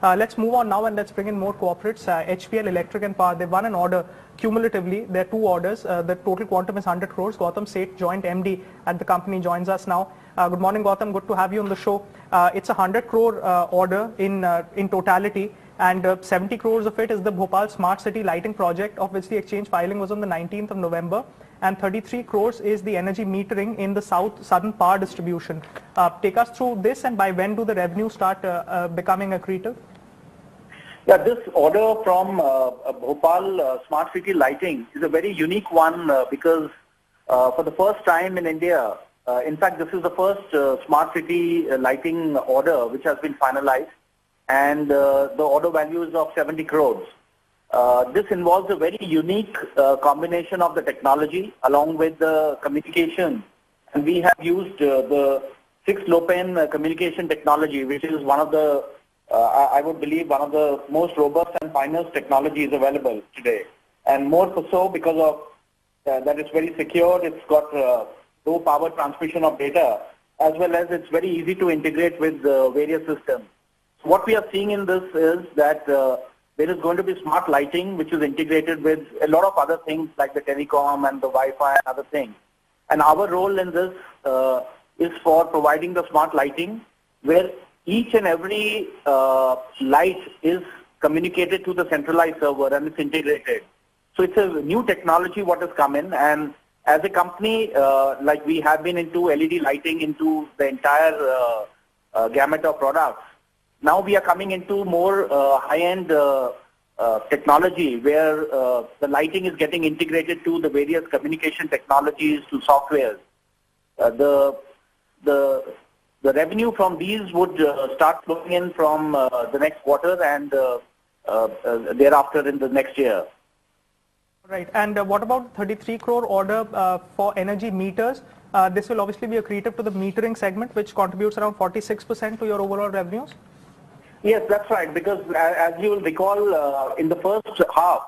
Let's move on now and let's bring in more corporates. HPL Electric and Power, they've won an order cumulatively. There are two orders. The total quantum is 100 crores. Gautam Seth, joint MD at the company, joins us now. Good morning, Gautam. Good to have you on the show. It's a 100 crore order in totality, and 70 crores of it is the Bhopal Smart City Lighting project, of which the exchange filing was on the 19th of November. And 33 crores is the energy metering in the southern power distribution. Take us through this, and by when do the revenues start becoming accretive? Yeah, this order from Bhopal Smart City Lighting is a very unique one because for the first time in India, in fact, this is the first Smart City lighting order which has been finalized, and the order value is of 70 crores. This involves a very unique combination of the technology along with the communication, and we have used the 6-LoWPAN communication technology, which is one of the, I would believe, one of the most robust and finest technologies available today, and more so because of that it's very secure, it's got low power transmission of data, as well as it's very easy to integrate with various systems. So what we are seeing in this is that there is going to be smart lighting, which is integrated with a lot of other things like the telecom and the Wi-Fi and other things. And our role in this is for providing the smart lighting, where each and every light is communicated to the centralized server and it's integrated. So it's a new technology what has come in, and as a company, like we have been into LED lighting into the entire gamut of products. Now we are coming into more high-end technology where the lighting is getting integrated to the various communication technologies, to software. The revenue from these would start flowing in from the next quarter and thereafter in the next year. Right. And what about 33 crore order for energy meters? This will obviously be accretive to the metering segment, which contributes around 46% to your overall revenues. Yes, that's right, because as you will recall, in the first half,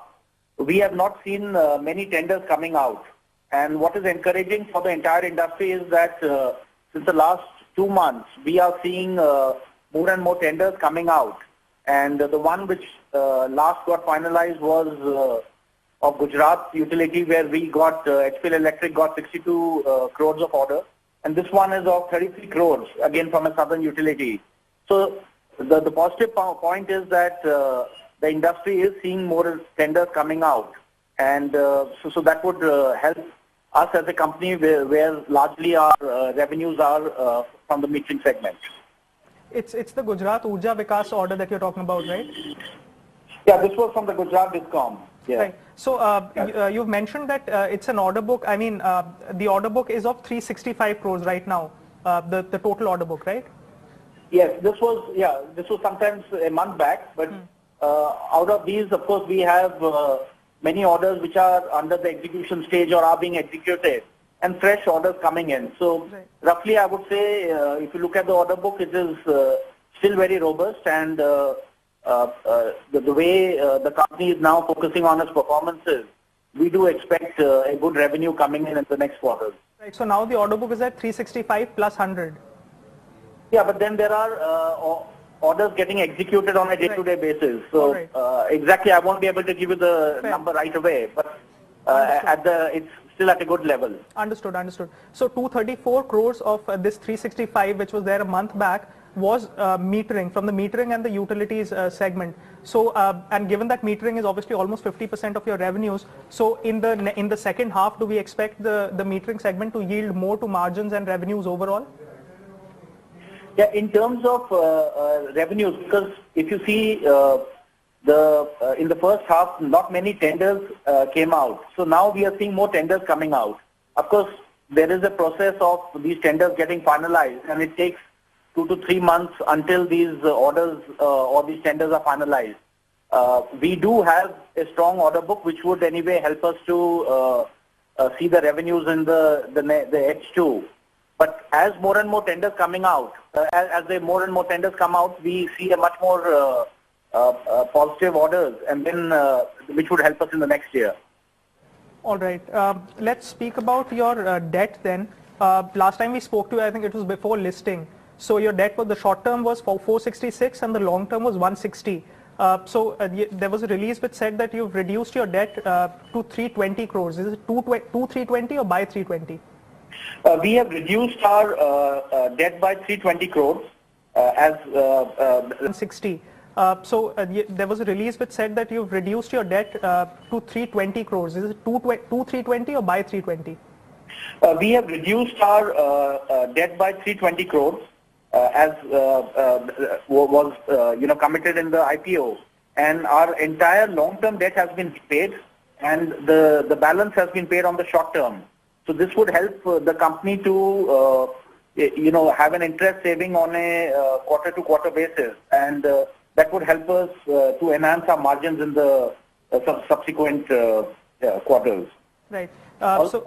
we have not seen many tenders coming out. And what is encouraging for the entire industry is that since the last 2 months, we are seeing more and more tenders coming out. And the one which last got finalized was of Gujarat utility, where we got, HPL Electric got 62 crores of order. And this one is of 33 crores, again from a southern utility. So the positive point is that the industry is seeing more tenders coming out, and so that would help us as a company where largely our revenues are from the metering segment. It's the Gujarat Urja Vikas order that you're talking about, right? Yeah, this was from the Gujarat Discom. Yeah. Right. So you've mentioned that it's an order book. I mean, the order book is of 365 crores right now, the total order book, right? Yes, this was sometimes a month back, but out of these, of course, we have many orders which are under the execution stage or are being executed, and fresh orders coming in. So roughly, I would say, if you look at the order book, it is still very robust, and the way the company is now focusing on its performances, we do expect a good revenue coming in the next quarters. Right. So now the order book is at 365 plus 100. Yeah, but then there are orders getting executed on a day-to-day basis. So exactly, I won't be able to give you the number right away, but it's still at a good level. Understood, understood. So 234 crores of this 365, which was there a month back, was metering, from the metering and the utilities segment. So and given that metering is obviously almost 50% of your revenues, so in the second half, do we expect the metering segment to yield more to margins and revenues overall? Yeah, in terms of revenues, because if you see in the first half, not many tenders came out. So now we are seeing more tenders coming out. Of course, there is a process of these tenders getting finalized, and it takes 2 to 3 months until these orders or these tenders are finalized. We do have a strong order book, which would anyway help us to see the revenues in the H2. But as more and more tenders coming out, more and more tenders come out, we see a much more positive orders, and then which would help us in the next year. All right. Let's speak about your debt then. Last time we spoke to you, I think it was before listing. So your debt was, the short term was for 466 and the long term was 160. There was a release which said that you've reduced your debt to 320 crores. Is it 320 or by 320? We have reduced our debt by 320 crores as 160. There was a release which said that you've reduced your debt to 320 crores. Is it 320 or by 320? We have reduced our debt by 320 crores as was committed in the IPO, and our entire long-term debt has been paid, and the balance has been paid on the short term. So this would help the company to have an interest saving on a quarter-to-quarter basis, and that would help us to enhance our margins in the subsequent quarters. Right. Also,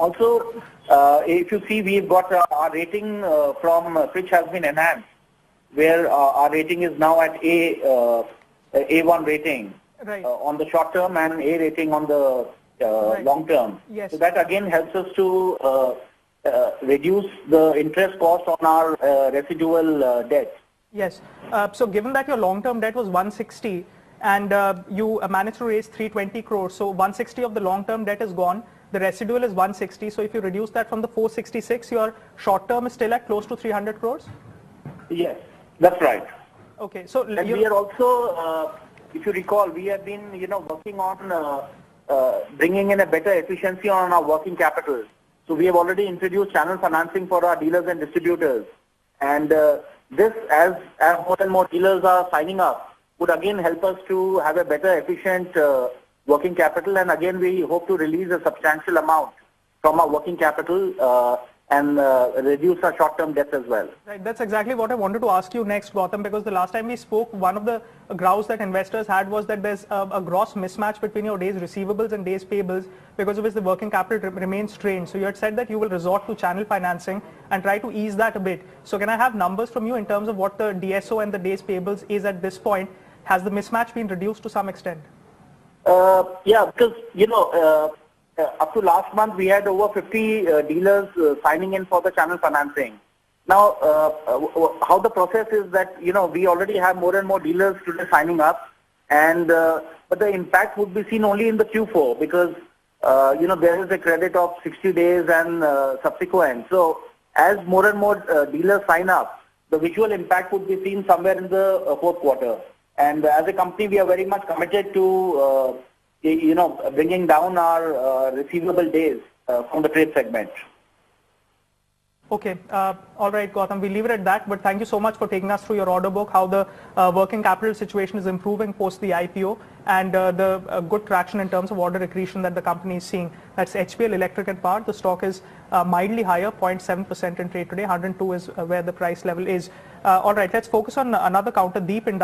if you see, we've got our rating from Fitch has been enhanced, where our rating is now at A1 rating on the short term and A rating on the long term. Yes. So that again helps us to reduce the interest cost on our residual debt. Yes. So given that your long-term debt was 160 and you managed to raise 320 crores, so 160 of the long-term debt is gone. The residual is 160. So if you reduce that from the 466, your short-term is still at close to 300 crores? Yes, that's right. Okay. So and we are also, if you recall, we have been working on bringing in a better efficiency on our working capital. So we have already introduced channel financing for our dealers and distributors. And this, as more and more dealers are signing up, would again help us to have a better, efficient working capital. And again, we hope to release a substantial amount from our working capital and reduce our short-term debt as well. Right, that's exactly what I wanted to ask you next, Gautam, because the last time we spoke, one of the grouse that investors had was that there's a gross mismatch between your days receivables and days payables, because of which the working capital remains strained. So you had said that you will resort to channel financing and try to ease that a bit. So can I have numbers from you in terms of what the DSO and the days payables is at this point? Has the mismatch been reduced to some extent? Yeah, because, up to last month, we had over 50 dealers signing in for the channel financing. Now, how the process is that, we already have more and more dealers today signing up, and but the impact would be seen only in the Q4 because, there is a credit of 60 days and subsequent. So, as more and more dealers sign up, the visual impact would be seen somewhere in the fourth quarter. And as a company, we are very much committed to bringing down our receivable days from the trade segment. Okay. All right, Gautam, we'll leave it at that. But thank you so much for taking us through your order book, how the working capital situation is improving post the IPO, and the good traction in terms of order accretion that the company is seeing. That's HPL Electric and Power. The stock is mildly higher, 0.7% in trade today. 102 is where the price level is. All right, let's focus on another counter, Deep Industries.